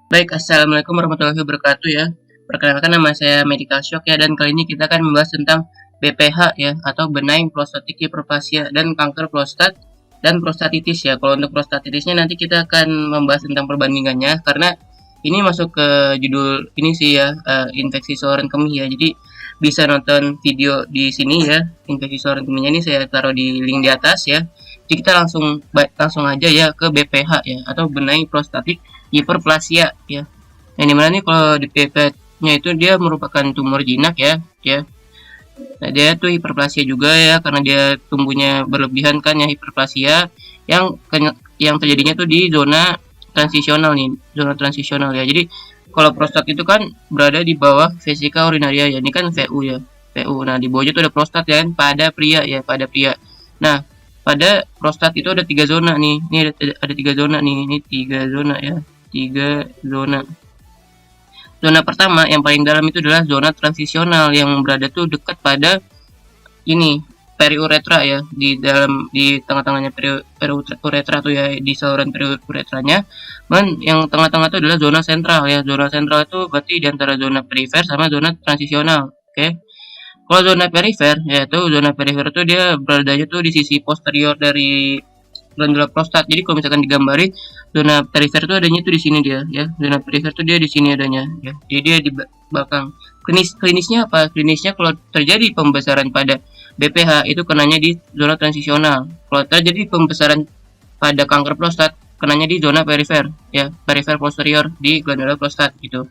Baik, Assalamualaikum warahmatullahi wabarakatuh ya. Perkenalkan nama saya Medical Shock ya, dan kali ini kita akan membahas tentang BPH ya, atau benign prostatic hyperplasia dan kanker prostat dan prostatitis ya. Kalau untuk prostatitisnya nanti kita akan membahas tentang perbandingannya, karena ini masuk ke judul ini sih ya, infeksi saluran kemih ya. Jadi bisa nonton video di sini ya, infeksi saluran kemihnya ini saya taruh di link di atas ya. Jadi kita langsung aja ya ke BPH ya, atau benign prostatic hiperplasia ya. Yang dimana nih kalau di pipetnya itu dia merupakan tumor jinak ya. Nah, dia tuh hiperplasia juga ya, karena dia tumbuhnya berlebihan kan ya, hiperplasia yang terjadinya tuh di zona transisional nih, zona transisional ya. Jadi kalau prostat itu kan berada di bawah vesika urinaria ya, ini kan VU ya, VU. Nah, di bawahnya tuh ada prostat ya kan, pada pria ya, pada pria. Nah, pada prostat itu ada 3 zona nih, ini ada 3 zona nih, ini 3 zona ya, 3 zona. Zona pertama yang paling dalam itu adalah zona transisional yang berada tuh dekat pada ini periuretra ya, di tengah-tengahnya periuretra tuh ya, di saluran periuretranya. Dan yang tengah-tengah itu adalah zona sentral ya. Zona sentral itu berarti di antara zona perifer sama zona transisional. Oke. Kalau zona perifer yaitu zona perifer itu dia beradanya tuh di sisi posterior dari glandula prostat. Jadi kalau misalkan digambari zona perifer itu adanya tuh di sini dia ya. Zona perifer itu dia di sini adanya ya. Jadi dia di belakang. Klinisnya apa? Klinisnya kalau terjadi pembesaran pada BPH itu kenanya di zona transisional. Kalau terjadi pembesaran pada kanker prostat kenanya di zona perifer ya, perifer posterior di glandula prostat gitu.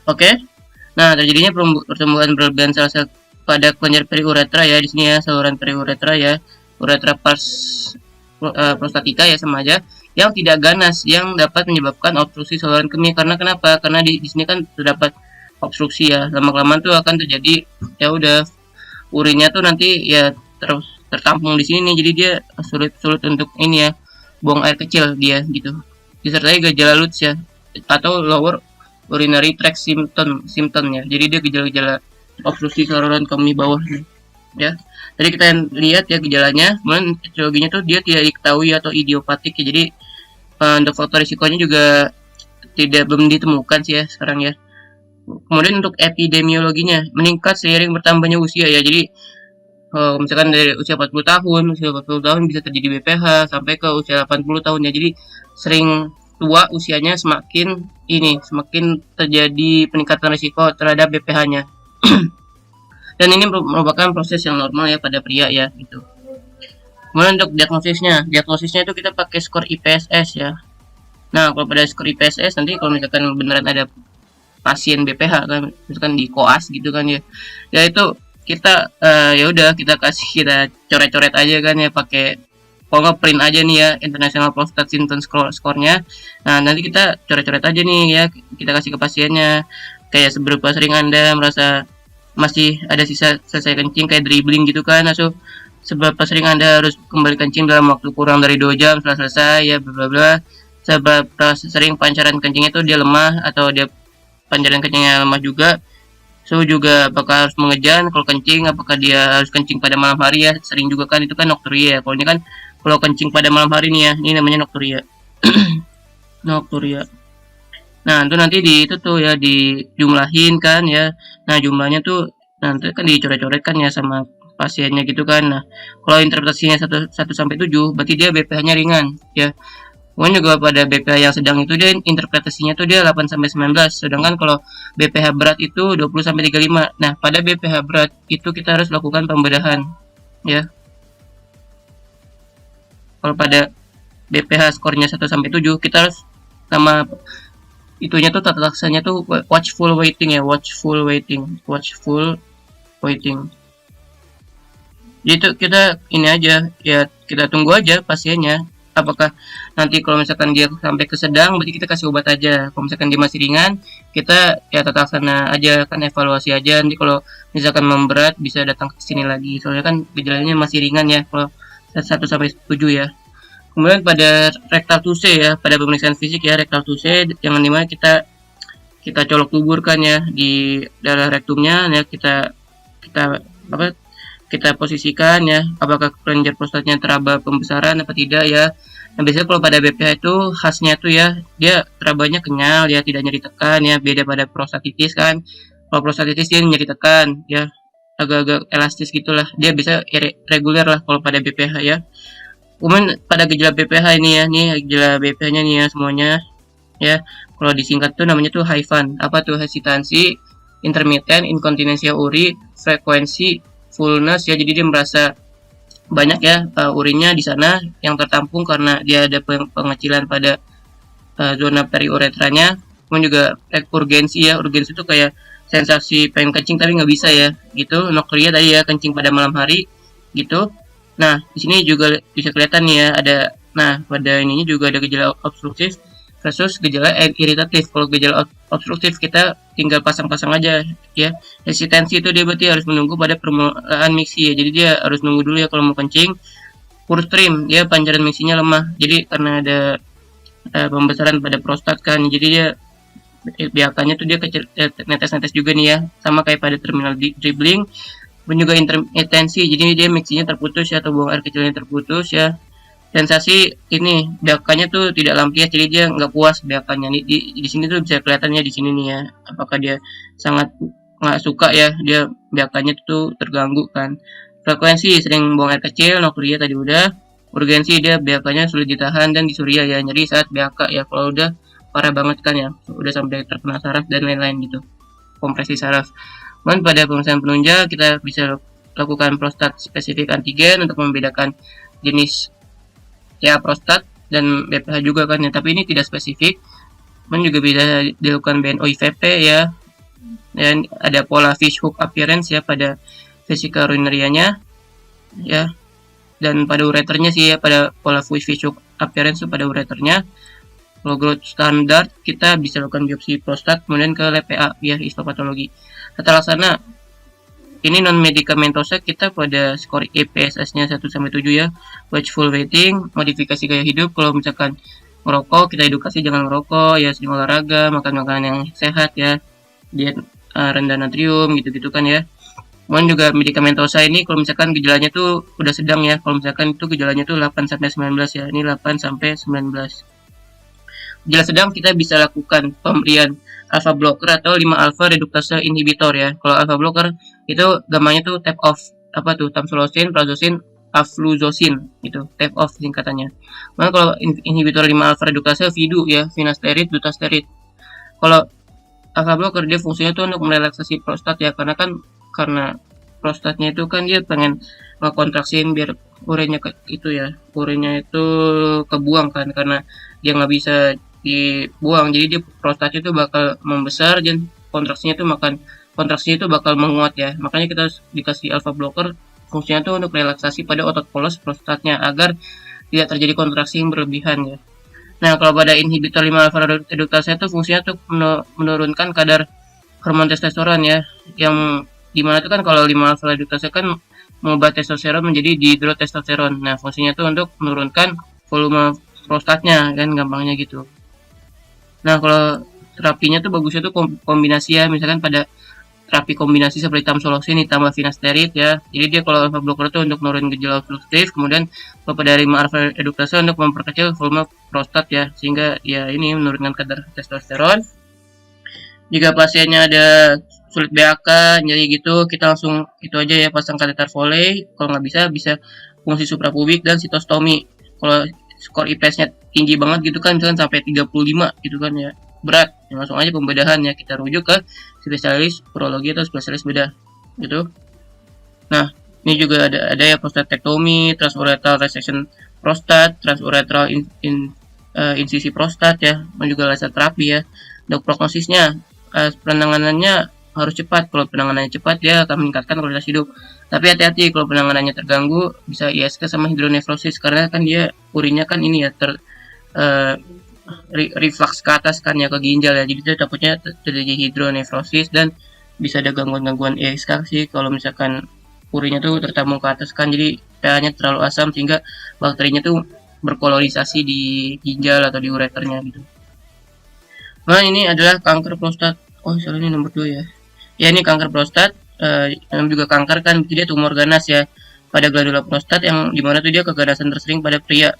Oke. Nah, terjadinya pertumbuhan berlebihan sel-sel pada kelenjar periuretra ya, di sini ya, saluran periuretra ya, uretra pars prostatika ya, sama aja, yang tidak ganas, yang dapat menyebabkan obstruksi saluran kemih. Karena kenapa? Karena di sini kan terdapat obstruksi ya, lama-kelamaan tuh akan terjadi ya udah urinnya tuh nanti ya terus tertampung di sini nih, jadi dia sulit untuk ini ya, buang air kecil dia gitu. Disertai gejala LUTS ya, atau lower urinary tract symptomnya. Jadi dia gejala-gejala obstruksi saluran kemih bawah ya. Tadi kita lihat ya gejalanya, kemudian etiologinya tuh dia tidak diketahui atau idiopatik ya. Jadi untuk faktor risikonya juga belum ditemukan sih ya sekarang ya. Kemudian untuk epidemiologinya meningkat seiring bertambahnya usia ya. Jadi misalkan dari usia 40 tahun, usia 40 tahun bisa terjadi BPH sampai ke usia 80 tahun ya. Jadi sering tua usianya semakin terjadi peningkatan risiko terhadap BPH-nya. Dan ini merupakan proses yang normal ya pada pria ya gitu. Kemudian untuk diagnosisnya itu kita pakai skor IPSS ya. Nah, kalau pada skor IPSS nanti kalau misalkan beneran ada pasien BPH kan, misalkan di koas gitu kan ya, ya itu kita ya udah kita coret-coret aja kan ya, pakai kalau nggak print aja nih ya, International Prostate Symptom Score-nya. Nah, nanti kita coret-coret aja nih ya, kita kasih ke pasiennya, kayak seberapa sering Anda merasa masih ada sisa selesai kencing, kayak dribbling gitu kan, atau seberapa sering Anda harus kembali kencing dalam waktu kurang dari 2 jam setelah selesai ya, bla bla bla. Seberapa sering pancaran kencingnya itu dia lemah, atau dia pancaran kencingnya lemah juga. So juga apakah harus mengejan kalau kencing, apakah dia harus kencing pada malam hari ya, sering juga kan, itu kan nokturia. Kalau ini kan kalau kencing pada malam hari nih ya, ini namanya nokturia. Nokturia. Nah, itu nanti itu tuh ya dijumlahin kan ya. Nah, jumlahnya tuh nanti kan dicoret-coret kan ya sama pasiennya gitu kan. Nah, kalau interpretasinya 1 sampai 7 berarti dia BPH-nya ringan ya. Kemudian juga pada BPH yang sedang itu dia interpretasinya tuh dia 8 sampai 19. Sedangkan kalau BPH berat itu 20 sampai 35. Nah, pada BPH berat itu kita harus lakukan pembedahan ya. Kalau pada BPH skornya 1 sampai 7 kita harus nama itunya tuh tata laksanya tuh watchful waiting ya, watchful waiting. Jadi itu kita ini aja ya, kita tunggu aja pasiennya, apakah nanti kalau misalkan dia sampai ke sedang berarti kita kasih obat aja. Kalau misalkan dia masih ringan kita ya tata laksana aja kan, evaluasi aja. Nanti kalau misalkan memberat bisa datang ke sini lagi, soalnya kan gejalanya masih ringan ya kalau 1 sampai 7 ya. Kemudian pada rectal tuse ya, pada pemeriksaan fisik ya, rectal tuse yang dimana kita colok tubur kan ya di dalam rektumnya ya, kita posisikan ya, apakah kelenjar prostatnya teraba pembesaran apa tidak ya. Nah, biasanya kalau pada BPH itu khasnya tuh ya, dia rabanya kenyal ya, tidak nyeri tekan ya, beda pada prostatitis kan. Kalau prostatitis dia nyeri tekan ya, agak-agak elastis gitulah. Dia bisa reguler lah kalau pada BPH ya. Kemudian pada gejala BPH ini ya, nih gejala BPH-nya nih ya semuanya ya. Kalau disingkat tuh namanya tuh HIFAN. Apa tuh? Hesitansi, intermittent, inkontinensia uri, frekuensi, fullness ya. Jadi dia merasa banyak ya urinnya di sana yang tertampung karena dia ada pengecilan pada zona periuretranya. Kemudian juga urgensi ya, urgensi itu kayak sensasi pengen kencing tapi nggak bisa ya, gitu. Nokria tadi ya, kencing pada malam hari, gitu. Nah, di sini juga bisa kelihatan nih ya, ada, nah pada ininya juga ada gejala obstruktif versus gejala iritatif. Kalau gejala obstruktif kita tinggal pasang-pasang aja ya. Hesitansi itu dia berarti harus menunggu pada permulaan miksi ya. Jadi dia harus nunggu dulu ya kalau mau kencing. Poor stream, dia pancaran miksinya lemah. Jadi karena ada pembesaran pada prostat kan, jadi dia biakannya tuh dia kecil, netes-netes juga nih ya, sama kayak pada terminal dribbling. Dan juga intermitensi, jadi dia mixinya terputus ya, atau buang air kecilnya terputus ya. Sensasi ini biakannya tuh tidak lampias, jadi dia nggak puas biakannya. Di sini tuh bisa kelihatannya di sini nih ya, apakah dia sangat nggak suka ya, dia biakannya tuh terganggu kan. Frekuensi sering buang air kecil, noklia tadi udah. Urgensi dia biakannya sulit ditahan dan disuria ya, nyeri saat biaka ya, kalau udah parah banget kan ya, udah sampai terkena saraf dan lain-lain gitu, kompresi saraf. Kemudian pada pemeriksaan penunjang kita bisa lakukan prostat spesifik antigen untuk membedakan jenis ya prostat dan BPH juga kan ya, tapi ini tidak spesifik. Kemudian juga bisa dilakukan BNO-IVP ya, dan ada pola fish hook appearance ya pada vesika urinarianya ya, dan pada ureternya sih ya, pada pola fish hook appearance pada ureternya. Kalau growth standard kita bisa lakukan biopsi prostat, kemudian ke lab PA ya, histopatologi. Tata laksana ini non medikamentosa kita pada skor EPSS-nya 1 sampai 7 ya. Watchful waiting, modifikasi gaya hidup, kalau misalkan merokok kita edukasi jangan merokok ya, sering olahraga, makan makanan yang sehat ya, diet rendah natrium gitu-gitu kan ya. Kemudian juga medikamentosa ini kalau misalkan gejalanya tuh udah sedang ya, kalau misalkan itu gejalanya tuh 8 sampai 19 ya. Ini 8 sampai 19. Gejala sedang kita bisa lakukan pemberian alpha blocker atau 5 alpha reduktase inhibitor ya. Kalau alpha blocker itu gamanya tuh tap off, apa tuh, tamsulosin, prazosin, afluzosin gitu, tap off singkatannya. Nah, kalau inhibitor 5 alpha reduktase vidu ya, finasterid, dutasterid. Kalau alpha blocker dia fungsinya tuh untuk merelaksasi prostat ya, karena prostatnya itu kan dia pengen ngekontraksin biar urinnya itu ya, urinnya itu kebuang kan, karena dia nggak bisa dibuang, jadi dia prostatnya itu bakal membesar dan kontraksinya itu bakal menguat ya. Makanya kita harus dikasih alpha blocker, fungsinya itu untuk relaksasi pada otot polos prostatnya agar tidak terjadi kontraksi yang berlebihan ya. Nah, kalau pada inhibitor 5 alpha reduktase itu fungsinya tuh menurunkan kadar hormon testosteron ya, yang dimana itu kan kalau 5 alpha reduktase kan mengubah testosteron menjadi dihidrotestosteron. Nah, fungsinya itu untuk menurunkan volume prostatnya kan, gampangnya gitu. Nah, kalau terapinya tuh bagusnya tuh kombinasi ya, misalkan pada terapi kombinasi seperti tamsulosin ditambah finasterid ya. Jadi dia kalau alpha blocker itu untuk menurunkan gejala obstruktif, kemudian kalau pada 5 alpha reduktase untuk memperkecil volume prostat ya, sehingga ya ini menurunkan kadar testosteron. Jika pasiennya ada sulit BAK, jadi gitu, kita langsung itu aja ya, pasang kateter Foley. Kalau nggak bisa fungsi suprapubik dan sitostomi. Kalau skor IPS-nya tinggi banget gitu kan, misalkan sampai 35 gitu kan ya, berat ya, langsung aja pembedahan ya, kita rujuk ke spesialis urologi atau spesialis bedah gitu. Nah, ini juga ada ya prostatektomi, transuretral resection prostat, transuretral insisi prostat ya, dan juga laser terapi ya. Untuk prognosisnya, penanganannya harus cepat. Kalau penanganannya cepat dia akan meningkatkan kualitas hidup. Tapi hati-hati kalau penanganannya terganggu, bisa ISK sama hidronefrosis, karena kan dia urinnya kan ini ya reflux ke atas kan ya, ke ginjal ya, jadi takutnya terjadi hidronefrosis dan bisa ada gangguan-gangguan ISK sih kalau misalkan urinnya tuh tertampung ke atas kan, jadi pH-nya terlalu asam sehingga bakterinya tuh berkolonisasi di ginjal atau di ureternya gitu. Nah, ini adalah kanker prostat. Oh, salah, ini nomor 2 ya. Ya, ini kanker prostat, juga kanker kan, dia tumor ganas ya pada glandula prostat, yang dimana tuh dia keganasan tersering pada pria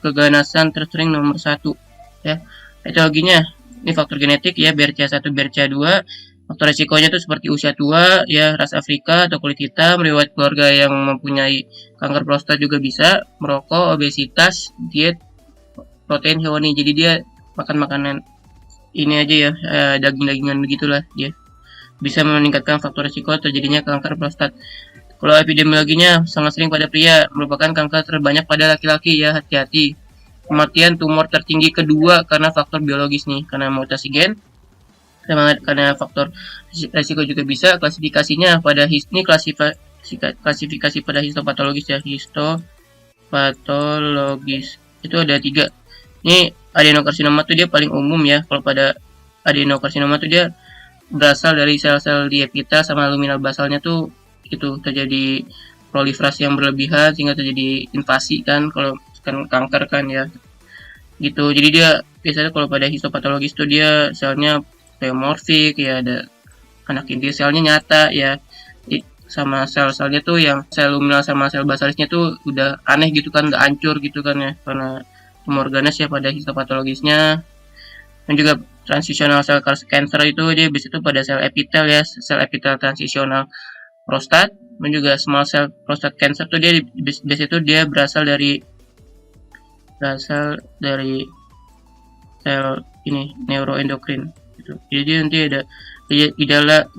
keganasan tersering nomor 1 ya. Etiologinya ini faktor genetik ya, BRCA1, BRCA2. Faktor resikonya itu seperti usia tua ya, ras Afrika atau kulit hitam, riwayat keluarga yang mempunyai kanker prostat juga bisa, merokok, obesitas, diet protein hewani. Jadi dia makan makanan ini aja ya, daging-dagingan begitulah, dia bisa meningkatkan faktor risiko terjadinya kanker prostat. Kalau epidemiologinya sangat sering pada pria, merupakan kanker terbanyak pada laki-laki ya, hati-hati. Kematian tumor tertinggi kedua karena faktor biologis nih, karena mutasi gen, karena faktor risiko juga bisa. Klasifikasinya pada ini klasifikasi pada histopatologis ya, histopatologis itu ada 3. Ini adenokarsinoma tuh dia paling umum ya. Kalau pada adenokarsinoma tuh dia berasal dari sel-sel di epitel sama luminal basalnya tuh itu terjadi proliferasi yang berlebihan sehingga terjadi invasi kan, kalau kan kanker kan ya gitu. Jadi dia biasanya kalau pada histopatologis tuh dia selnya pleomorfik ya, ada anak inti selnya nyata ya, sama sel-selnya tuh yang sel luminal sama sel basalisnya tuh udah aneh gitu kan, udah hancur gitu kan ya, karena tumor ganas ya pada histopatologisnya. Dan juga transitional cell cancer itu dia bisa tuh pada sel epitel ya, sel epitel transisional prostat. Dan juga small cell prostate cancer tuh dia biasanya itu dia berasal dari sel ini neuroendokrin gitu. Jadi nanti ada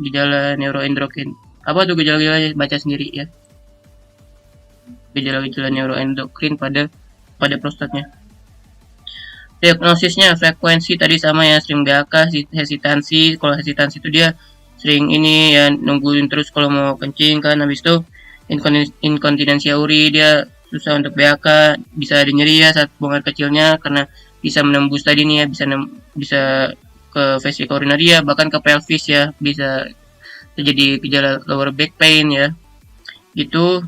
gejala neuroendokrin. Apa tuh gejala-gejalanya, baca sendiri ya. Gejala-gejala neuroendokrin pada prostatnya. Diagnosisnya frekuensi tadi sama ya, sering BAK, hesitansi. Kalau hesitansi itu dia sering ini ya, nungguin terus kalau mau kencing kan, habis itu inkontinensia uri, dia susah untuk BAK, bisa ada nyeri ya saat buang air kecilnya karena bisa menembus tadi nih ya, bisa ke vesika urinaria, bahkan ke pelvis ya, bisa terjadi gejala lower back pain ya. Itu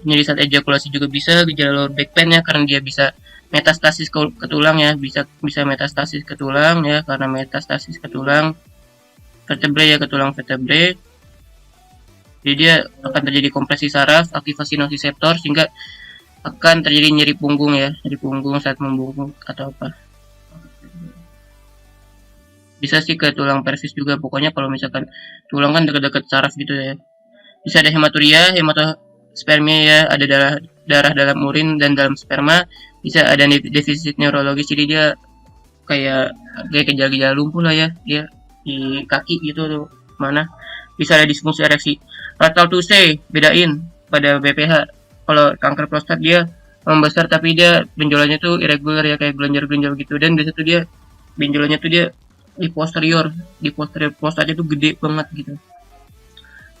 nyeri saat ejakulasi juga bisa gejala lower back pain ya, karena dia bisa metastasis ke tulang ya, bisa metastasis ke tulang ya, karena metastasis ke tulang vertebrae ya, ke tulang vertebrae. Jadi dia akan terjadi kompresi saraf, aktivasi nociceptor, sehingga akan terjadi nyeri punggung ya, nyeri punggung saat membungkuk atau apa. Bisa sih ke tulang pelvis juga, pokoknya kalau misalkan tulang kan dekat-dekat saraf gitu ya. Bisa ada hematuria, hematospermia ya, ada darah dalam urin dan dalam sperma. Bisa ada defisit neurologis, jadi dia kayak gejala-gejala lumpuh lah ya, dia di kaki gitu tuh mana. Bisa ada disfungsi ereksi. Fatal to say, bedain pada BPH. Kalau kanker prostat dia membesar tapi dia benjolannya tuh irregular ya, kayak gelenjar-gelenjar gitu, dan biasa tuh dia benjolannya tuh dia di posterior prostatnya tuh gede banget gitu.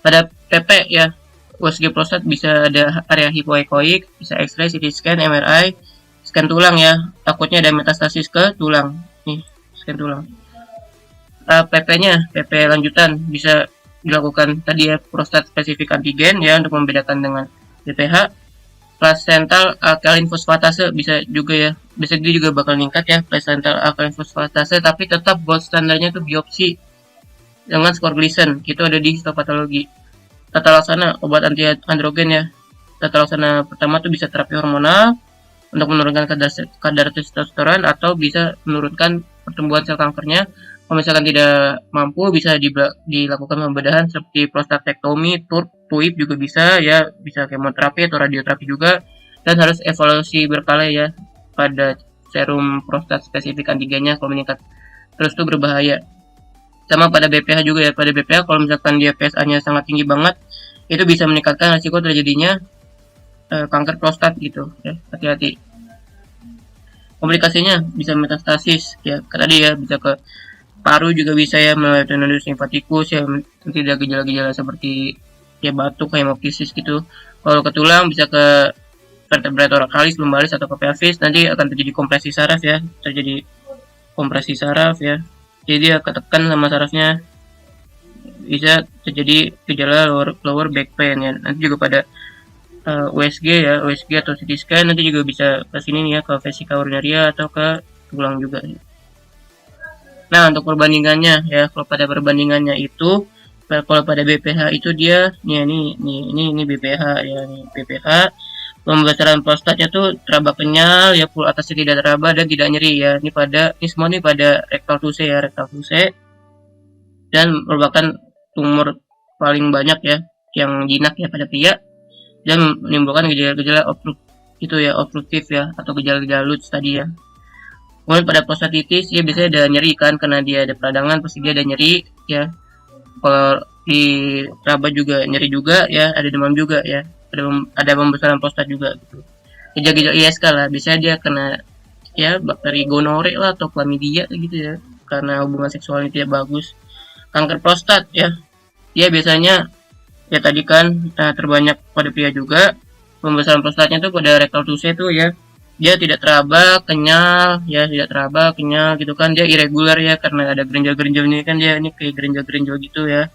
Pada PP ya, USG prostat bisa ada area hipoekoik, bisa X-ray, CT scan, MRI, scan tulang ya, takutnya ada metastasis ke tulang. Nih, scan tulang. PP-nya, PP lanjutan bisa dilakukan tadi ya, prostat spesifik antigen ya, untuk membedakan dengan BPH. Placental alkaline fosfatase bisa juga ya, bisa dia juga bakal meningkat ya, placental alkaline fosfatase, tapi tetap gold standarnya itu biopsi dengan skor Gleason, itu ada di histopatologi. Tata laksana obat anti androgen ya. Tata laksana pertama tuh bisa terapi hormonal untuk menurunkan kadar testosteron, atau bisa menurunkan pertumbuhan sel kankernya. Kalau misalkan tidak mampu, bisa dilakukan pembedahan seperti prostatektomi, TURP juga bisa ya, bisa kemoterapi atau radioterapi juga, dan harus evaluasi berkala ya pada serum prostat spesifik antigennya. Kalau meningkat terus tuh berbahaya. Sama pada BPH juga ya, pada BPH kalau misalkan dia PSA-nya sangat tinggi banget, itu bisa meningkatkan risiko terjadinya kanker prostat gitu ya, hati-hati. Komplikasinya bisa metastasis ya, tadi ya, bisa ke paru juga bisa ya, melalui nodus limfatikus ya, nanti ada gejala-gejala seperti ya batuk, hemoptysis gitu. Kalau ke tulang bisa ke vertebrae thoracalis, lumbalis, atau ke pelvis, nanti akan terjadi kompresi saraf ya, terjadi kompresi saraf ya, jadi dia ketekan sama sarafnya, bisa terjadi gejala lower back pain ya. Nanti juga pada USG ya, USG atau CT scan, nanti juga bisa ke sini nih ya, ke vesika urinaria atau ke tulang juga ya. Nah, untuk perbandingannya ya, kalau pada perbandingannya itu, kalau pada BPH itu dia ini BPH ya, nih BPH Pembesaran prostatnya tuh teraba kenyal, ya full atasnya tidak teraba dan tidak nyeri ya. Ini semua nih pada rectal tuse ya, rectal tuse, dan merupakan tumor paling banyak ya yang jinak ya pada pria, dan menimbulkan gejala-gejala obstruktif ya, atau gejala-gejala Lutz tadi ya. Kemudian pada prostatitis dia biasanya ada nyeri kan, karena dia ada peradangan pasti dia ada nyeri ya. Kalau di raba juga nyeri juga ya, ada demam juga ya, ada pembesaran prostat juga gitu. Gejala-gejala ISK lah, biasanya dia kena ya bakteri gonore lah atau chlamydia gitu ya, karena hubungan seksualnya tidak bagus. Kanker prostat ya, dia biasanya ya tadi kan terbanyak pada pria juga. Pembesaran prostatnya tuh pada rectal tuse tuh ya, dia tidak teraba kenyal ya, tidak teraba kenyal gitu kan, dia irregular ya, karena ada gerinjal-gerinjalnya kan, dia ini kayak gerinjal-gerinjal gitu ya.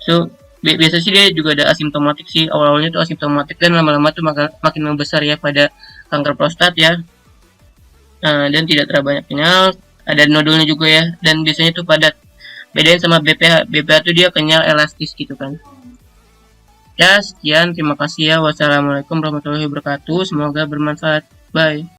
So biasa sih dia juga ada asimptomatik sih, awal-awalnya tuh asimptomatik dan lama-lama tuh makin membesar ya pada kanker prostat ya. Dan tidak terlalu banyak kenyal, ada nodulnya juga ya, dan biasanya tuh padat. Bedain sama BPH, BPH tuh dia kenyal elastis gitu kan. Ya sekian, terima kasih ya, wassalamualaikum warahmatullahi wabarakatuh, semoga bermanfaat, bye.